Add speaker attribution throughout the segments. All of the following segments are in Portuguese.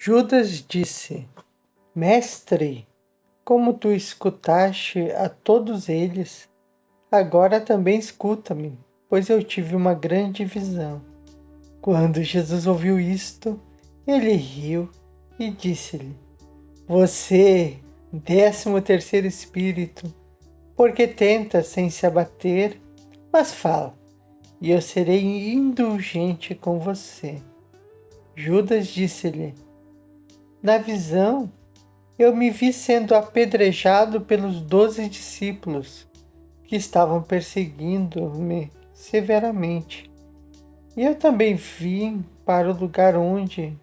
Speaker 1: Judas disse: Mestre, como tu escutaste a todos eles, agora também escuta-me, pois eu tive uma grande visão. Quando Jesus ouviu isto, ele riu e disse-lhe: Você, 13º espírito, porque tenta sem se abater, mas fala, e eu serei indulgente com você. Judas disse-lhe: Na visão, eu me vi sendo apedrejado pelos 12 discípulos, que estavam perseguindo-me severamente. E eu também vim para o lugar onde,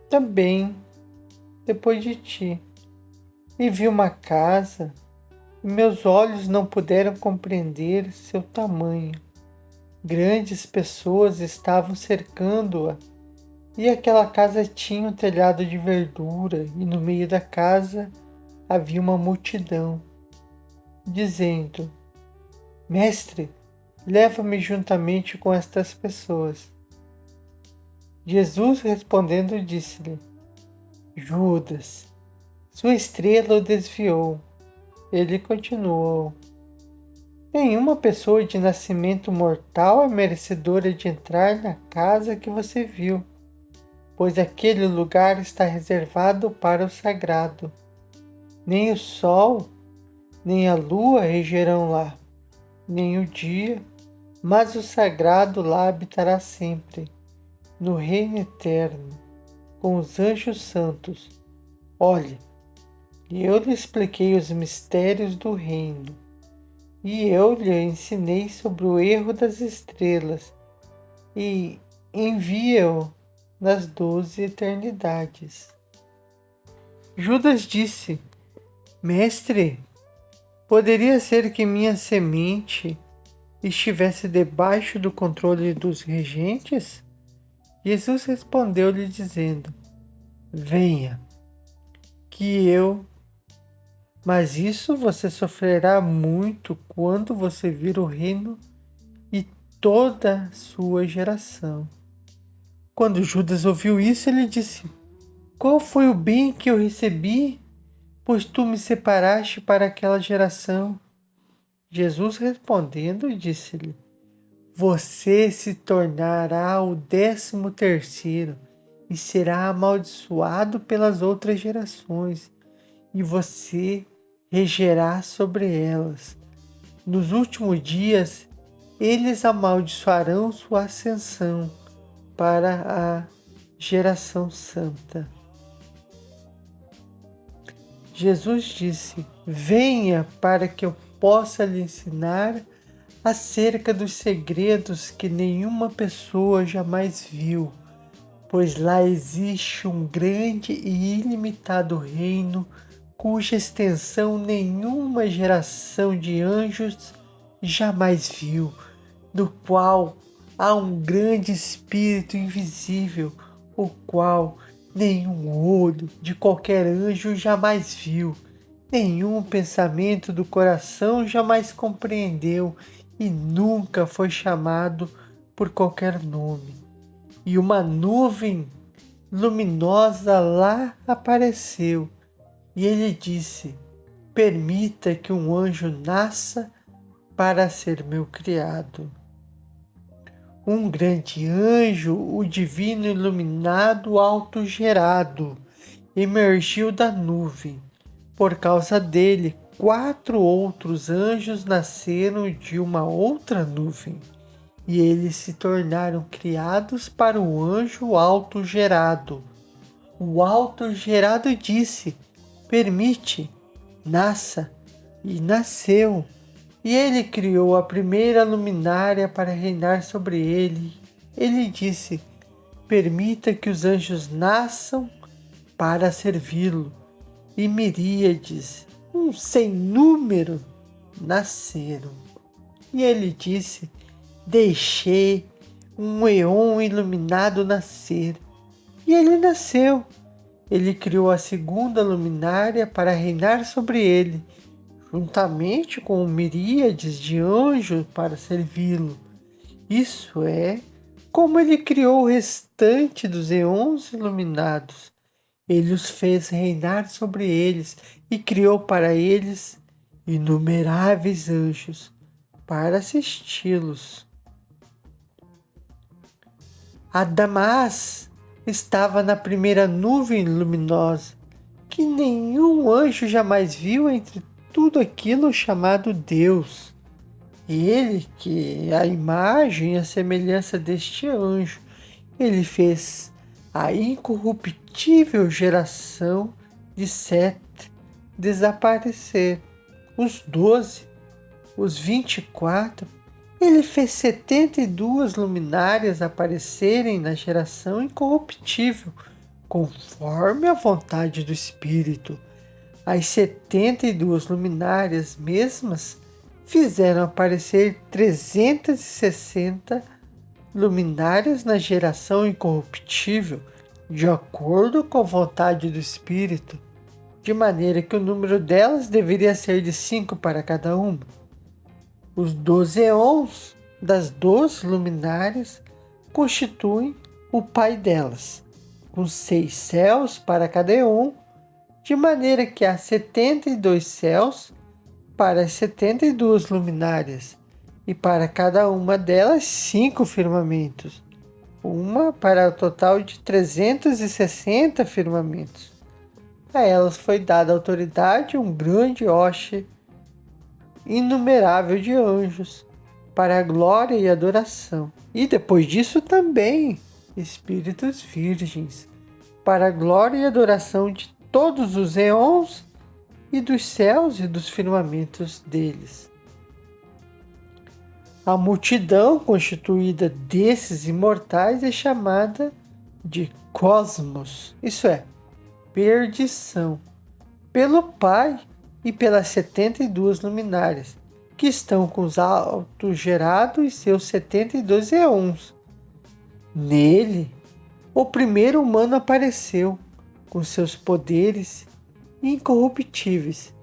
Speaker 1: também, depois de ti, e vi uma casa, e meus olhos não puderam compreender seu tamanho. Grandes pessoas estavam cercando-a, e aquela casa tinha um telhado de verdura, e no meio da casa havia uma multidão, dizendo: Mestre, leva-me juntamente com estas pessoas. Jesus respondendo disse-lhe: Judas, sua estrela o desviou. Ele continuou: Nenhuma pessoa de nascimento mortal é merecedora de entrar na casa que você viu, pois aquele lugar está reservado para o sagrado. Nem o sol, nem a lua regerão lá, nem o dia, mas o sagrado lá habitará sempre, no reino eterno, com os anjos santos. Olhe, eu lhe expliquei os mistérios do reino, e eu lhe ensinei sobre o erro das estrelas, e envia-o nas 12 eternidades. Judas disse: Mestre, poderia ser que minha semente estivesse debaixo do controle dos regentes? Jesus respondeu-lhe dizendo: Venha, mas isso você sofrerá muito quando você vir o reino e toda a sua geração. Quando Judas ouviu isso, ele disse: Qual foi o bem que eu recebi, pois tu me separaste para aquela geração? Jesus respondendo, disse-lhe: Você se tornará o 13º e será amaldiçoado pelas outras gerações, e você regerá sobre elas. Nos últimos dias, eles amaldiçoarão sua ascensão para a geração santa. Jesus disse: Venha para que eu possa lhe ensinar acerca dos segredos que nenhuma pessoa jamais viu, pois lá existe um grande e ilimitado reino cuja extensão nenhuma geração de anjos jamais viu, do qual há um grande espírito invisível, o qual nenhum olho de qualquer anjo jamais viu, nenhum pensamento do coração jamais compreendeu e nunca foi chamado por qualquer nome. E uma nuvem luminosa lá apareceu, e ele disse: Permita que um anjo nasça para ser meu criado. Um grande anjo, o divino iluminado autogerado, emergiu da nuvem. Por causa dele, 4 outros anjos nasceram de uma outra nuvem, e eles se tornaram criados para o anjo autogerado. O autogerado disse: Permite, nasça, e nasceu. E ele criou a primeira luminária para reinar sobre ele. Ele disse: Permita que os anjos nasçam para servi-lo. E miríades, um sem número, nasceram. E ele disse: Deixei um eon iluminado nascer. E ele nasceu. Ele criou a segunda luminária para reinar sobre ele, juntamente com miríades de anjos para servi-lo. Isso é, como ele criou o restante dos eons iluminados. Ele os fez reinar sobre eles e criou para eles inumeráveis anjos para assisti-los. Adamás estava na primeira nuvem luminosa, que nenhum anjo jamais viu entre tudo aquilo chamado Deus. Ele, que é a imagem e a semelhança deste anjo, ele fez a incorruptível geração de Sete desaparecer. Os 12, os 24, ele fez 72 luminárias aparecerem na geração incorruptível, conforme a vontade do Espírito. As 72 luminárias mesmas fizeram aparecer 360 luminárias na geração incorruptível, de acordo com a vontade do Espírito, de maneira que o número delas deveria ser de 5 para cada uma. Os 12 eons das 12 luminárias constituem o pai delas, com 6 céus para cada eon, de maneira que há 72 céus para as 72 luminárias, e para cada uma delas 5 firmamentos, uma para o total de 360 firmamentos. A elas foi dada autoridade um grande hoste inumerável de anjos, para a glória e adoração. E depois disso também espíritos virgens, para a glória e adoração de todos os eons e dos céus e dos firmamentos deles. A multidão constituída desses imortais é chamada de cosmos, isso é, perdição, pelo Pai e pelas 72 luminárias, que estão com os autogerados e seus 72 eons. Nele, o primeiro humano apareceu, com seus poderes incorruptíveis,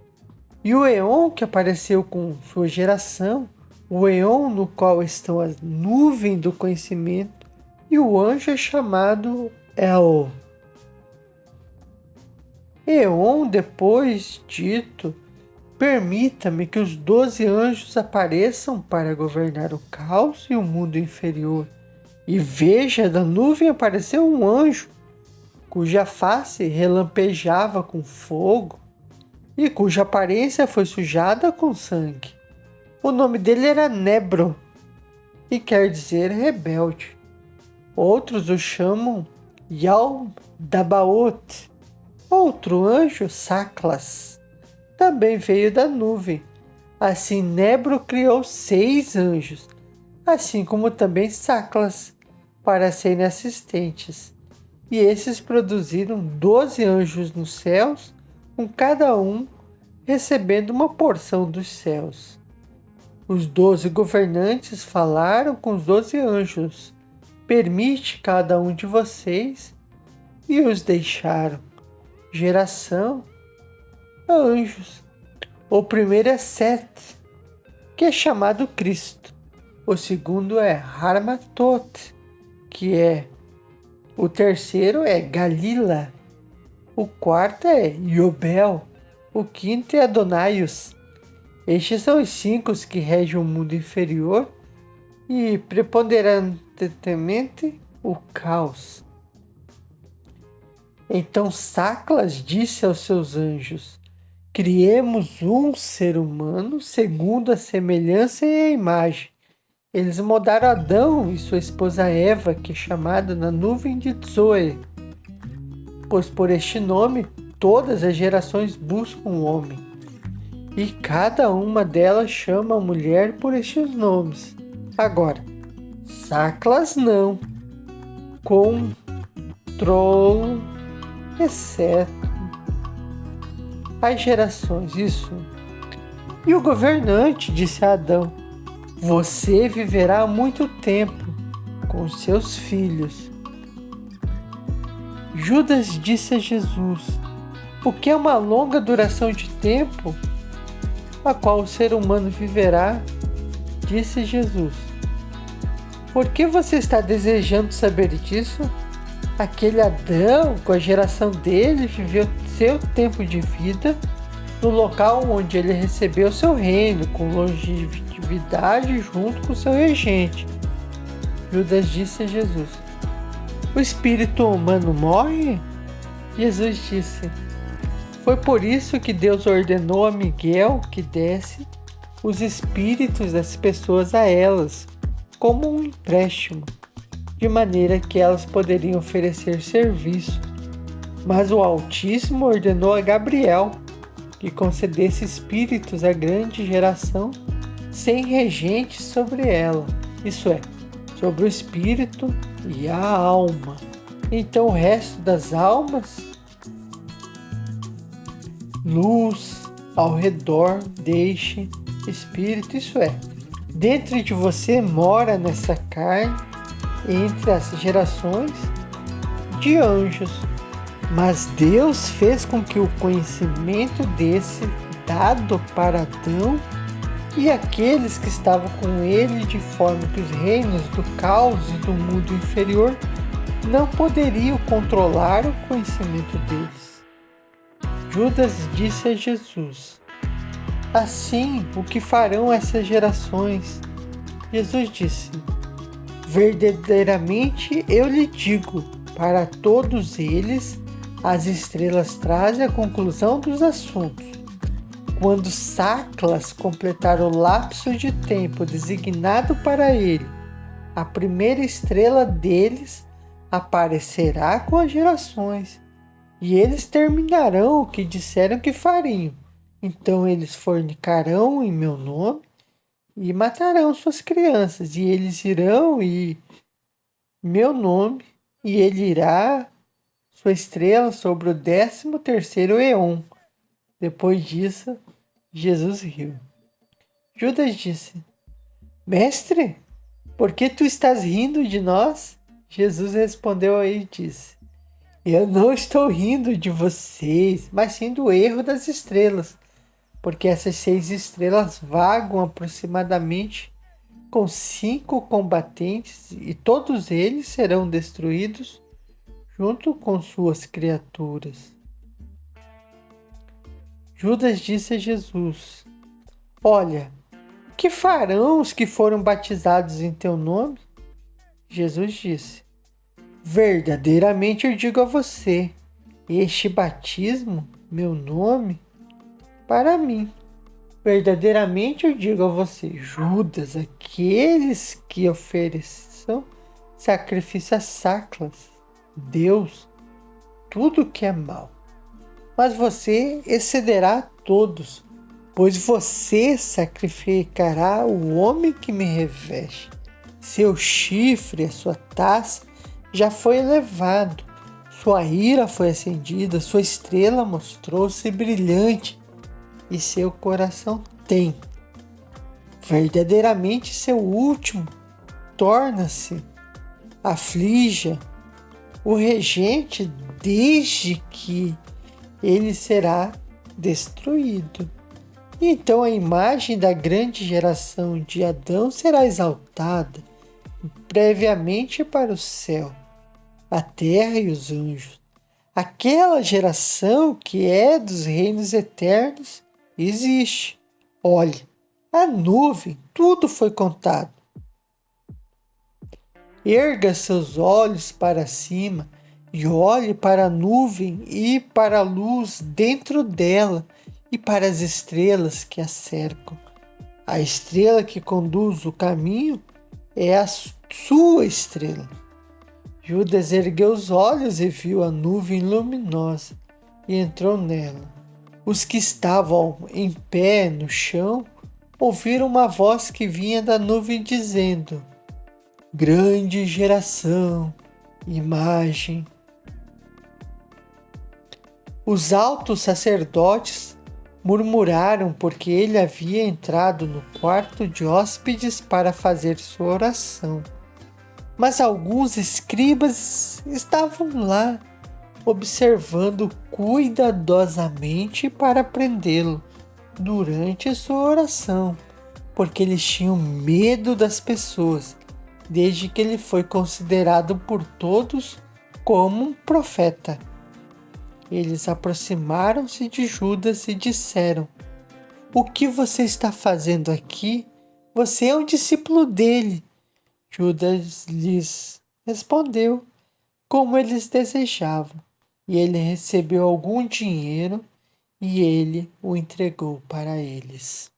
Speaker 1: e o eon que apareceu com sua geração, o eon no qual estão as nuvens do conhecimento, e o anjo é chamado El. Eon depois dito, permita-me que os 12 anjos apareçam para governar o caos e o mundo inferior. E veja, da nuvem apareceu um anjo, cuja face relampejava com fogo e cuja aparência foi sujada com sangue. O nome dele era Nebro, e quer dizer rebelde. Outros o chamam Yaldabaoth. Outro anjo, Saclas, também veio da nuvem. Assim Nebro criou 6 anjos, assim como também Saclas, para serem assistentes. E esses produziram 12 anjos nos céus, com cada um recebendo uma porção dos céus. Os 12 governantes falaram com os 12 anjos: permite cada um de vocês, e os deixaram. Geração, anjos. O primeiro é Sete, que é chamado Cristo. O segundo é Harmatot, que é. O terceiro é Galila. O quarto é Iobel. O quinto é Adonaios. Estes são os 5 que regem o mundo inferior e preponderantemente o caos. Então Saclas disse aos seus anjos: criemos um ser humano segundo a semelhança e a imagem. Eles mudaram Adão e sua esposa Eva, que é chamada na nuvem de Zoe, pois por este nome todas as gerações buscam o homem, e cada uma delas chama a mulher por estes nomes. Agora, Saclas não, controle, exceto as gerações, isso. E o governante disse a Adão: você viverá muito tempo com seus filhos. Judas disse a Jesus: o que é uma longa duração de tempo, a qual o ser humano viverá? Disse Jesus: Por que você está desejando saber disso? Aquele Adão, com a geração dele, viveu seu tempo de vida no local onde ele recebeu seu reino, com longevidade junto com seu regente. Judas disse a Jesus: o espírito humano morre? Jesus disse: foi por isso que Deus ordenou a Miguel que desse os espíritos das pessoas a elas, como um empréstimo, de maneira que elas poderiam oferecer serviço. Mas o Altíssimo ordenou a Gabriel que concedesse espíritos à grande geração sem regente sobre ela, isso é, sobre o espírito e a alma. Então o resto das almas, luz ao redor, deixe espírito, isso é, dentro de você mora nessa carne, entre as gerações de anjos. Mas Deus fez com que o conhecimento desse dado para Adão e aqueles que estavam com ele, de forma que os reinos do caos e do mundo inferior não poderiam controlar o conhecimento deles. Judas disse a Jesus: assim, o que farão essas gerações? Jesus disse: verdadeiramente eu lhe digo, para todos eles as estrelas trazem a conclusão dos assuntos. Quando Saclas completar o lapso de tempo designado para ele, a primeira estrela deles aparecerá com as gerações, e eles terminarão o que disseram que fariam. Então eles fornicarão em meu nome e matarão suas crianças, e eles irão e meu nome, e ele irá sua estrela sobre o 13º éon. Depois disso, Jesus riu. Judas disse: mestre, por que tu estás rindo de nós? Jesus respondeu e disse: eu não estou rindo de vocês, mas sim do erro das estrelas, porque essas 6 estrelas vagam aproximadamente com 5 combatentes, e todos eles serão destruídos junto com suas criaturas. Judas disse a Jesus: olha, que farão os que foram batizados em teu nome? Jesus disse: verdadeiramente eu digo a você, este batismo, meu nome, para mim. Verdadeiramente eu digo a você, Judas, aqueles que ofereçam sacrifício a Saclas, Deus, tudo que é mal. Mas você excederá a todos, pois você sacrificará o homem que me reveste. Seu chifre, a sua taça, já foi elevado, sua ira foi acendida, sua estrela mostrou-se brilhante, e seu coração tem. Verdadeiramente seu último torna-se, aflige o regente desde que ele será destruído. Então a imagem da grande geração de Adão será exaltada previamente para o céu, a terra e os anjos. Aquela geração que é dos reinos eternos existe. Olhe, a nuvem, tudo foi contado. Erga seus olhos para cima e olhe para a nuvem e para a luz dentro dela e para as estrelas que a cercam. A estrela que conduz o caminho é a sua estrela. Judas ergueu os olhos e viu a nuvem luminosa e entrou nela. Os que estavam em pé no chão ouviram uma voz que vinha da nuvem dizendo: grande geração, imagem. Os altos sacerdotes murmuraram porque ele havia entrado no quarto de hóspedes para fazer sua oração. Mas alguns escribas estavam lá, observando cuidadosamente para prendê-lo durante sua oração, porque eles tinham medo das pessoas desde que ele foi considerado por todos como um profeta. Eles aproximaram-se de Judas e disseram: "O que você está fazendo aqui? Você é um discípulo dele." Judas lhes respondeu como eles desejavam, e ele recebeu algum dinheiro e ele o entregou para eles.